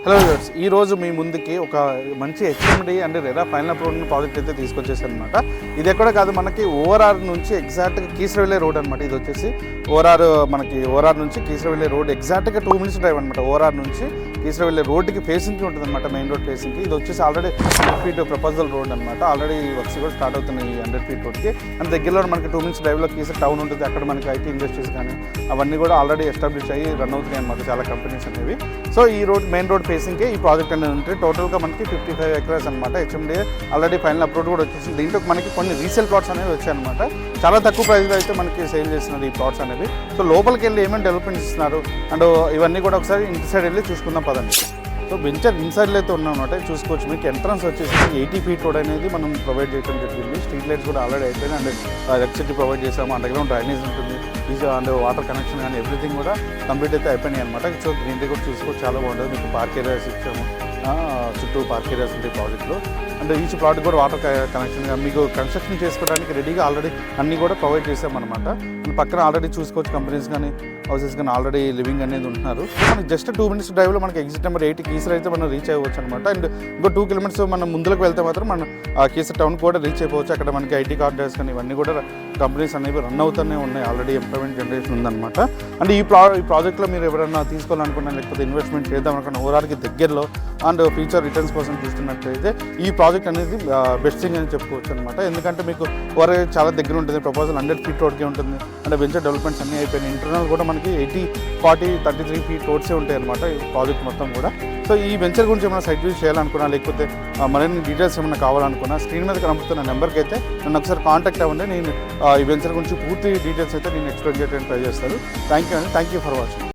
Hello viewers, ఈ రోజు మీ ముందుకి ఒక మంచి HMD and RERA final approval project అయితే తీసుకొచ్చేసాను అనమాట. ఇది ఎక్కడ కాదు, మనకి ఓఆర్ఆర్ నుంచి ఎగ్జాక్ట్గా కీసరవెల్లి రోడ్ అనమాట. ఇది వచ్చేసి ఓఆర్ఆర్ నుంచి కీసరవెల్లి రోడ్ ఎగ్జాక్ట్గా 2 minutes డ్రైవ్ అనమాట. ఓఆర్ఆర్ నుంచి కీసరవెల్లి రోడ్డుకి ఫేసింగ్కి ఉంటుంది అనమాట, మెయిన్ రోడ్ ఫేసింగ్కి. ఇది వచ్చేసి ఆల్రెడీ 100 feet ప్రపోజల్ రోడ్ అనమాట. ఆల్రెడీ వర్క్స్ కూడా స్టార్ట్ అవుతున్నాయి ఈ 100 feet రోడ్కి. అండ్ దగ్గరలో మనకి 2 minutes డ్రైవ్లో కీసర్ టౌన్ ఉంటుంది. అక్కడ మనకి ఐటీ ఇండస్ట్రీస్ కానీ అవన్నీ కూడా ఆల్రెడీ ఎస్టాబ్లిష్ అయ్యి రన్ అవుతున్నాయి అనమాట, చాలా కంపెనీస్ అనేవి. సో ఈ రోడ్ మెయిన్ రోడ్ ఫేసింగ్కి ఈ ప్రాజెక్ట్ అనేది ఉంటుంది. టోటల్గా మనకి 55 acres అనమాట. హెచ్ఎండిఏ ఆల్రెడీ ఫైనల్ అప్రూవల్ కూడా వచ్చేసింది. దీంట్లో మనకి కొన్ని రీసేల్ ప్లాట్స్ అనేవి వచ్చాయన్నమాట. చాలా తక్కువ ప్రైస్లో అయితే మనకి సేల్ చేస్తున్నారు ఈ ప్లాట్స్ అనేవి. సో లోపలికి వెళ్ళి ఏమేమి డెవలప్మెంట్స్ ఇస్తున్నారు అండ్ ఇవన్నీ కూడా ఒకసారి ఇంటి సైడ్ వెళ్ళి చూసుకుందాం పదండి. సో వెంచర్ ఇన్సైడ్లో అయితే ఉన్నామన్నమాట. చూసుకోవచ్చు, మీకు ఎంట్రన్స్ వచ్చేసి 80 feet రోడ్ అనేది మనం ప్రొవైడ్ చేయడం జరిగింది. స్ట్రీట్ లైట్స్ కూడా ఆల్రెడీ అయిపోయింది అండ్ ఎలక్ట్రిసిటీ ప్రొవైడ్ చేసాము. అండర్గ్రౌండ్ డ్రైనేజ్ ఉంటుంది, అండ్ వాటర్ కనెక్షన్ కానీ ఎవ్రీథింగ్ కూడా కంప్లీట్ అయితే అయిపోయినాయి అనమాట. సో గ్రీనరీ కూడా చూసుకోవచ్చు, చాలా బాగుంటుంది. మీకు పార్క్ ఏరియాస్ ఇచ్చాము, చుట్టూ పార్క్ ఏరియాస్ ఉంటాయి ప్రాజెక్ట్లో. అండ్ ఈచ్ ప్లాట్ కూడా వాటర్ కనెక్షన్ మీకు కన్స్ట్రక్షన్ చేసుకోవడానికి రెడీగా ఆల్రెడీ అన్నీ కూడా ప్రొవైడ్ చేసామన్నమాట. అండ్ పక్కన ఆల్రెడీ చూసుకోవచ్చు కంపెనీస్ కానీ హౌసెస్ కానీ ఆల్రెడీ లివింగ్ అనేది ఉంటున్నారు. మనకి జస్ట్ 2 minutes డ్రైవ్లో మనకి ఎగ్జిట్ నెంబర్ 8 కీసర్ అయితే మనం రీచ్ అవ్వచ్చు అనమాట. అండ్ ఇంకో 2 kilometers మనం ముందుకు వెళ్తే మాత్రం మనం కీసర్ టౌన్ కూడా రీచ్ అయిపోవచ్చు. అక్కడ మనకి ఐటీ కార్డర్స్ కానీ ఇవన్నీ కూడా కంపెనీస్ అనేవి రన్ అవుతూనే ఉన్నాయి. ఆల్రెడీ ఎంప్లాయ్మెంట్ జనరేషన్ ఉందన్నమాట. అండ్ ఈ ప్రాజెక్ట్లో మీరు ఎవరైనా తీసుకోవాలనుకున్నా లేకపోతే ఇన్వెస్ట్మెంట్ చేద్దాం అనుకున్న ఓఆర్ఆర్కి దగ్గరలో అండ్ ఫ్యూచర్ రిటర్న్స్ కోసం చూస్తున్నట్లయితే ఈ ప్రాజెక్ట్ అనేది బెస్ట్ థింగ్ అని చెప్పుకోవచ్చు అనమాట. ఎందుకంటే మీకు ఓఆర్ఆర్ చాలా దగ్గర ఉంటుంది. ప్రపోజల్ 100 feet రోడ్కే ఉంటుంది. అండ్ వెంచర్ డెవలప్మెంట్స్ అన్నీ అయిపోయినాయి. ఇంటర్నల్ కూడా మనకి 80, 40, 33 feet రోడ్సే ఉంటాయి అనమాట ఈ ప్రాజెక్ట్ మొత్తం కూడా. సో ఈ వెంచర్ గురించి ఏమైనా సైట్ విజిట్ చేయాలనుకున్నా లేకపోతే మరిన్ని డీటెయిల్స్ ఏమైనా కావాలనుకున్నా స్క్రీన్ మీద కనబడుతున్న నెంబర్కి అయితే నన్ను ఒకసారి కాంటాక్ట్ అవ్వండి. నేను ఈ వెంచర్ గురించి పూర్తి డీటెయిల్స్ అయితే నేను ఎక్స్ప్లెయిన్ చేయడానికి ట్రై చేస్తాను. Thank you for watching.